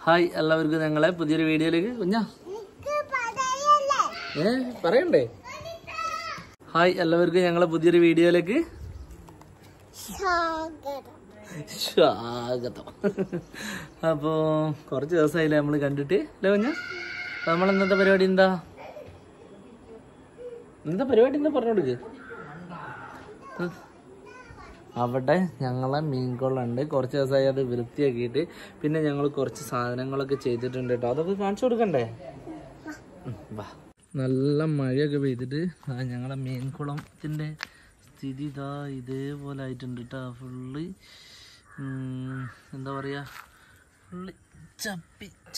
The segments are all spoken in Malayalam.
ഹായ് എല്ലാവർക്കും ഞങ്ങളെ പുതിയൊരു വീഡിയോയിലേക്ക് കുഞ്ഞാ പറയണ്ടേ? ഹായ് എല്ലാവർക്കും ഞങ്ങളെ പുതിയൊരു വീഡിയോയിലേക്ക് സ്വാഗതം. അപ്പോ കുറച്ച് ദിവസമായില്ലേ നമ്മള് കണ്ടിട്ട് അല്ലേ കുഞ്ഞാ? നമ്മൾ ഇന്നത്തെ പരിപാടി എന്താ പറഞ്ഞോടുക്ക്. അവിടെ ഞങ്ങളെ മീൻകൊള്ളുണ്ട്. കുറച്ച് ദിവസമായി അത് വൃത്തിയാക്കിയിട്ട് പിന്നെ ഞങ്ങൾ കുറച്ച് സാധനങ്ങളൊക്കെ ചെയ്തിട്ടുണ്ട് കേട്ടോ. അതൊക്കെ കാണിച്ചു കൊടുക്കണ്ടേ? വാ. നല്ല മഴയൊക്കെ പെയ്തിട്ട് ഞങ്ങളെ മീൻകുളത്തിൻ്റെ സ്ഥിതി ഇതാ ഇതേപോലെ ആയിട്ടുണ്ട് കേട്ടോ. ഫുള്ള് എന്താ പറയുക, ഫുള്ള്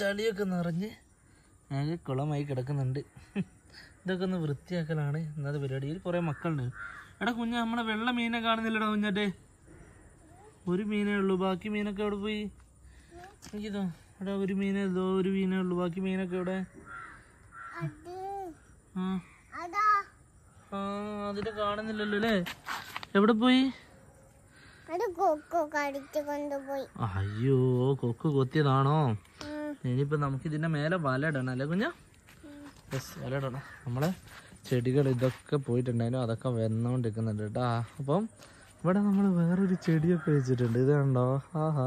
ചളിയൊക്കെ നിറഞ്ഞ് ആകെ കുളമായി കിടക്കുന്നുണ്ട്. ഇതൊക്കെ ഒന്ന് വൃത്തിയാക്കലാണ് ഇന്നത്തെ പരിപാടി. ഇതിൽ കുറേ മക്കളുണ്ട്. എടാ കുഞ്ഞ, നമ്മളെ വെള്ള മീനെ കാണുന്നില്ലടാ കുഞ്ഞാറ്റെ. ഒരു മീനേ ഉള്ളൂ, ബാക്കി മീനൊക്കെ എവിടെ പോയി? എനിക്കിതോ എടാ ഒരു മീനേ ഉള്ളൂ, ബാക്കി മീനൊക്കെ എവിടെ? അതിനെ കാണുന്നില്ലല്ലോ അല്ലേ? എവിടെ പോയി? അയ്യോ, കൊക്ക് കൊത്തിയതാണോ? ഇനിയിപ്പോ നമുക്ക് ഇതിന്റെ മേലെ വല ഇടണം അല്ലേ കുഞ്ഞ? യെസ്, വല ഇടണം. നമ്മളെ ചെടികൾ ഇതൊക്കെ പോയിട്ടുണ്ടായിരുന്നു, അതൊക്കെ വന്നുകൊണ്ടിരിക്കുന്നുണ്ട് കേട്ടോ. അപ്പം ഇവിടെ നമ്മൾ വേറൊരു ചെടിയൊക്കെ വെച്ചിട്ടുണ്ട്. ഇത് കണ്ടോ? ആഹാ,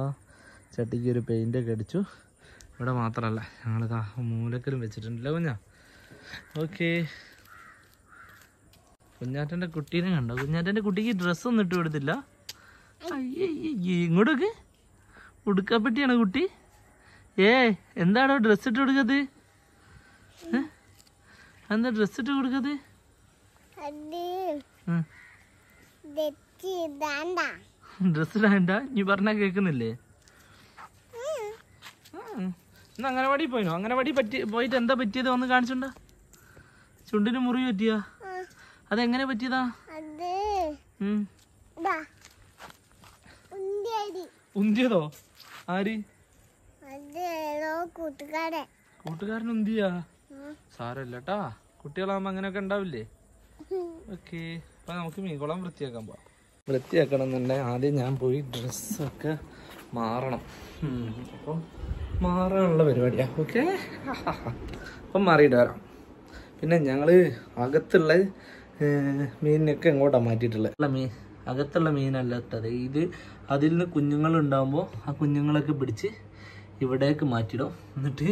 ചട്ടിക്ക് ഒരു പെയിൻ്റൊക്കെ അടിച്ചു. ഇവിടെ മാത്രമല്ല, ഞങ്ങളിതാ മൂലക്കലും വെച്ചിട്ടുണ്ടല്ലോ കുഞ്ഞാ. ഓക്കെ, കുഞ്ഞാറ്റൻ്റെ കുട്ടീനെ കണ്ടോ? കുഞ്ഞാറ്റൻ്റെ കുട്ടിക്ക് ഡ്രസ്സൊന്നും ഇട്ട് കൊടുത്തില്ല. ഇങ്ങോട്ടൊക്കെ ഉടുക്കപ്പെട്ടിയാണ് കുട്ടി. എന്താണോ ഡ്രസ്സ് ഇട്ട് കൊടുക്കത്? എന്താ ഡ്രസ് ഇട്ട് കൊടുക്കത്? ഡ്രസ് ഇടാണ്ട, നീ പറഞ്ഞാ കേക്കുന്നില്ലേ? ഇന്ന് അംഗനവാടി പോയിനോ? അംഗനവാടി പോയിട്ട് എന്താ പറ്റിയത്? വന്ന് കാണിച്ചുണ്ടോ? ചുണ്ടിന് മുറി പറ്റിയാ? അതെങ്ങനെ പറ്റിയതാ? ഉന്തിയതോ? ആര്? കൂട്ടുകാരൻ ഉന്തിയാ? സാരമില്ല കേട്ടാ, കുട്ടികളാകുമ്പോ അങ്ങനെയൊക്കെ ഉണ്ടാവില്ലേ? ഓക്കെ, അപ്പൊ നമുക്ക് മീൻകുളം വൃത്തിയാക്കാൻ പോവാം. വൃത്തിയാക്കണം എന്നുണ്ടെങ്കിൽ ആദ്യം ഞാൻ പോയി ഡ്രസ്സൊക്കെ മാറണം. അപ്പം മാറാനുള്ള പരിപാടിയാ. ഓക്കെ, അപ്പം മാറിയിട്ട് വരാം. പിന്നെ ഞങ്ങള് അകത്തുള്ള മീനിനൊക്കെ എങ്ങോട്ടാണ് മാറ്റിയിട്ടുള്ളത്? അകത്തുള്ള മീനല്ല ഇട്ടത്. ഇത് അതിൽ നിന്ന് കുഞ്ഞുങ്ങളുണ്ടാകുമ്പോൾ ആ കുഞ്ഞുങ്ങളൊക്കെ പിടിച്ച് ഇവിടേക്ക് മാറ്റിയിടും. എന്നിട്ട്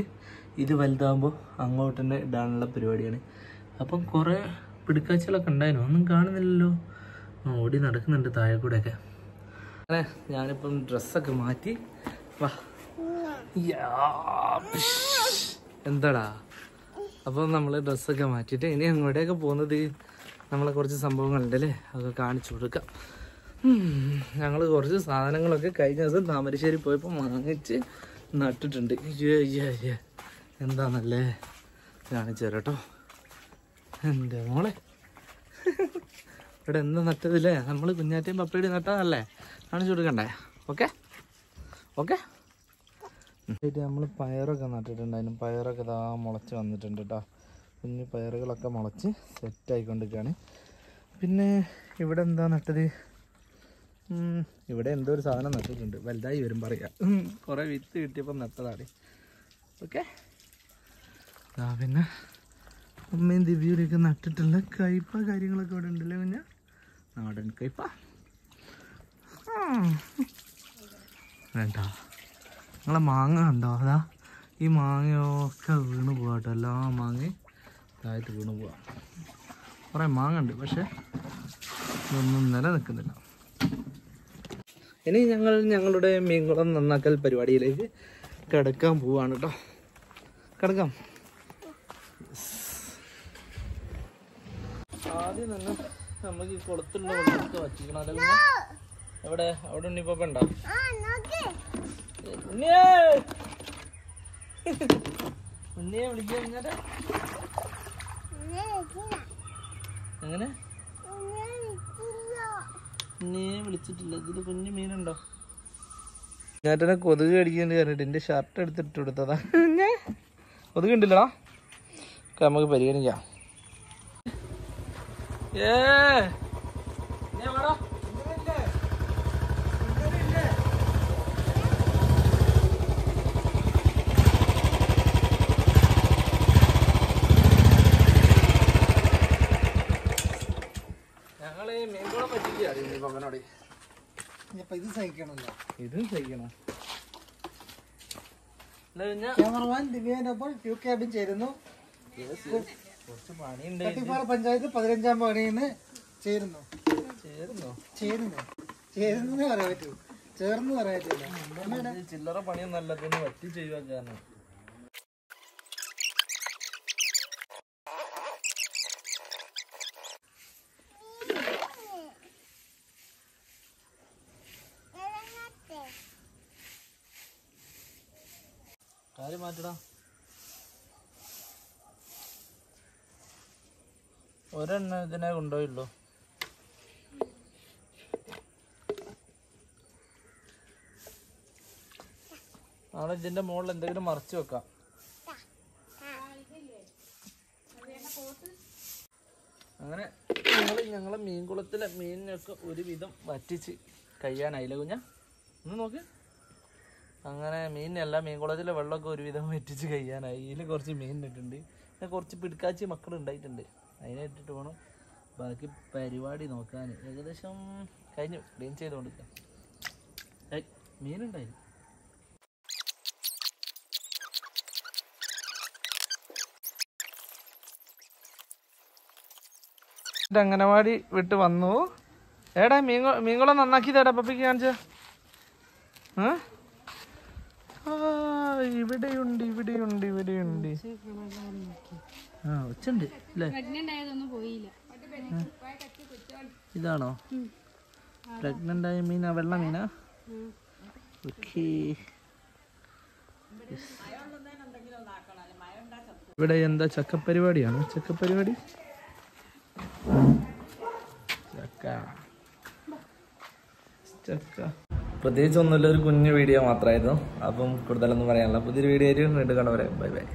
ഇത് വലുതാകുമ്പോൾ അങ്ങോട്ട് തന്നെ ഇടാനുള്ള പരിപാടിയാണ്. അപ്പം കുറേ പിടിക്കാച്ചലൊക്കെ ഉണ്ടായിരുന്നു, ഒന്നും കാണുന്നില്ലല്ലോ. ഓടി നടക്കുന്നുണ്ട് താഴെ കൂടെയൊക്കെ. അങ്ങനെ ഞാനിപ്പം ഡ്രസ്സൊക്കെ മാറ്റി. വാ, എന്താടാ? അപ്പം നമ്മൾ ഡ്രസ്സൊക്കെ മാറ്റിയിട്ട് ഇനി അങ്ങോട്ടേക്ക് പോകുന്നത് നമ്മളെ കുറച്ച് സംഭവങ്ങളുണ്ടല്ലേ, അതൊക്കെ കാണിച്ചു കൊടുക്കാം. ഞങ്ങൾ കുറച്ച് സാധനങ്ങളൊക്കെ കഴിഞ്ഞ ദിവസം താമരശ്ശേരി പോയപ്പോൾ വാങ്ങിച്ച് നട്ടിട്ടുണ്ട്. എന്താന്നല്ലേ, കാണിച്ചു തരാം കേട്ടോ. എൻ്റെ മോളെ, ഇവിടെ എന്താ നട്ടതില്ലേ? നമ്മൾ കുഞ്ഞാറ്റയും പപ്പയുടെ നട്ടതല്ലേ? കാണിച്ചു കൊടുക്കണ്ടേ? Okay okay. നമ്മൾ പയറൊക്കെ നട്ടിട്ടുണ്ടായിരുന്നു. പയറൊക്കെ ഇതാ മുളച്ച് വന്നിട്ടുണ്ട് കേട്ടോ. കുഞ്ഞു പയറുകളൊക്കെ മുളച്ച് സെറ്റായിക്കൊണ്ടിരിക്കുകയാണ്. പിന്നെ ഇവിടെ എന്താ നട്ടത്? ഇവിടെ എന്തോ ഒരു സാധനം നട്ടിട്ടുണ്ട്, വലുതായി വരും പറയാം. കുറേ വിത്ത് കിട്ടിയപ്പോൾ നട്ടതാണ്. ഓക്കെ. പിന്നെ അമ്മയും ദിവ്യൂരൊക്കെ നട്ടിട്ടുള്ള കയ്പ കാര്യങ്ങളൊക്കെ ഇവിടെ ഉണ്ടല്ലേ കുഞ്ഞാ? നാടൻ കയ്പ വേണ്ട. നിങ്ങളെ മാങ്ങ ഉണ്ടോ? അതാ ഈ മാങ്ങയൊക്കെ വീണ് പോവാട്ടോ. എല്ലാ മാങ്ങയും താഴത്ത് വീണ് പോവാം. കുറേ മാങ്ങ ഉണ്ട്, പക്ഷെ ഇതൊന്നും നിലനിൽക്കുന്നില്ല. ഇനി ഞങ്ങൾ ഞങ്ങളുടെ മീൻകുളം നന്നാക്കൽ പരിപാടിയിലേക്ക് കിടക്കാൻ പോവാണ് കേട്ടോ. കിടക്കാം. ആദ്യം തന്നെ നമുക്ക് ഈ കുളത്തുള്ള വെള്ളമൊക്കെ വച്ചിക്കണം. അല്ലെങ്കിൽ എവിടെ അവിടെ ഉണ്ണിപ്പ ഉണ്ടോ? ഉണ്ണിയെ വിളിക്കാൻ കഴിഞ്ഞാൽ എങ്ങനെ? ഉണ്ണിയെ വിളിച്ചിട്ടില്ല. ഇതില് കുഞ്ഞു മീനുണ്ടോ? ഞാറ്റനെ കൊതുക് കടിക്കേണ്ടി പറഞ്ഞിട്ട് എന്റെ ഷർട്ട് എടുത്തിട്ട് കൊടുത്തതാ. കൊതുക് ഉണ്ടല്ലോ, നമുക്ക് പരിഗണിക്കാം. ഇത് സഹിക്കണല്ലോ. ഇതും സഹിക്കണം. ക്യാമറമാൻ ദിവ്യാനൊപ്പം ക്യൂ ക്യാബിൻ ചേരുന്നു. കുറച്ച് പണിയുണ്ട്. കട്ടിപ്പാറ പഞ്ചായത്ത് 15ാം വാർഡിൽ ചേരുന്നു. ചേരുന്നേ പറയാൻ പറ്റൂ, ചേർന്ന് പറയാൻ പറ്റില്ല. ചില്ലറ പണിയൊന്നും അല്ലാത്തതിന് പറ്റി ചെയ്യുക. കാരണം കാര്യം മാറ്റടാ. ഒരെണ്ണം ഇതിനെ കൊണ്ടുപോയുള്ളൂ. നാളെ ഇതിന്റെ മുകളിൽ എന്തെങ്കിലും മറച്ചു വെക്കാം. അങ്ങനെ ഞങ്ങളെ മീൻകുളത്തിലെ മീനിനൊക്കെ ഒരുവിധം വറ്റിച്ച് കഴിയാനായില്ല കുഞ്ഞ. ഒന്ന് നോക്ക്. അങ്ങനെ മീനിനെല്ലാം മീൻകുളത്തിലെ വെള്ളമൊക്കെ ഒരുവിധം വറ്റിച്ച് കഴിയാനായി. ഇതിൽ കുറച്ച് മീൻ ഇട്ടിട്ടുണ്ട്. പിന്നെ കുറച്ച് പിടുക്കാച്ചി മക്കൾ ഉണ്ടായിട്ടുണ്ട്. അതിനെ ഇട്ടിട്ട് വേണം ബാക്കി പരിപാടി നോക്കാൻ. ഏകദേശം കഴിഞ്ഞു. ക്ലീൻ ചെയ്ത് കൊടുക്കാം. മീനുണ്ടായി. അംഗനവാടി വിട്ട് വന്നു. ഏടാ മീൻകുളം നന്നാക്കിയതേടാ പപ്പിക്ക് കാണിച്ച. ഇവിടെയുണ്ട്. ഒച്ചുണ്ട് അല്ലേ? ഇതാണോ പ്രഗ്നന്റ് ആയ മീനാ? വെള്ള മീനാ? ഓക്കേ. ഇവിടെ എന്താ ചക്കപ്പരിപാടിയാണോ? ചക്കപ്പരിപാടി. ചക്ക പ്രത്യേകിച്ച് ഒന്നുമില്ല. ഒരു കുഞ്ഞു വീഡിയോ മാത്രമായിരുന്നു. അപ്പം കൂടുതലൊന്നും പറയാനില്ല. പുതിയൊരു വീഡിയോ ആയിട്ട് വീണ്ടും കാണുവരെ. Bye bye.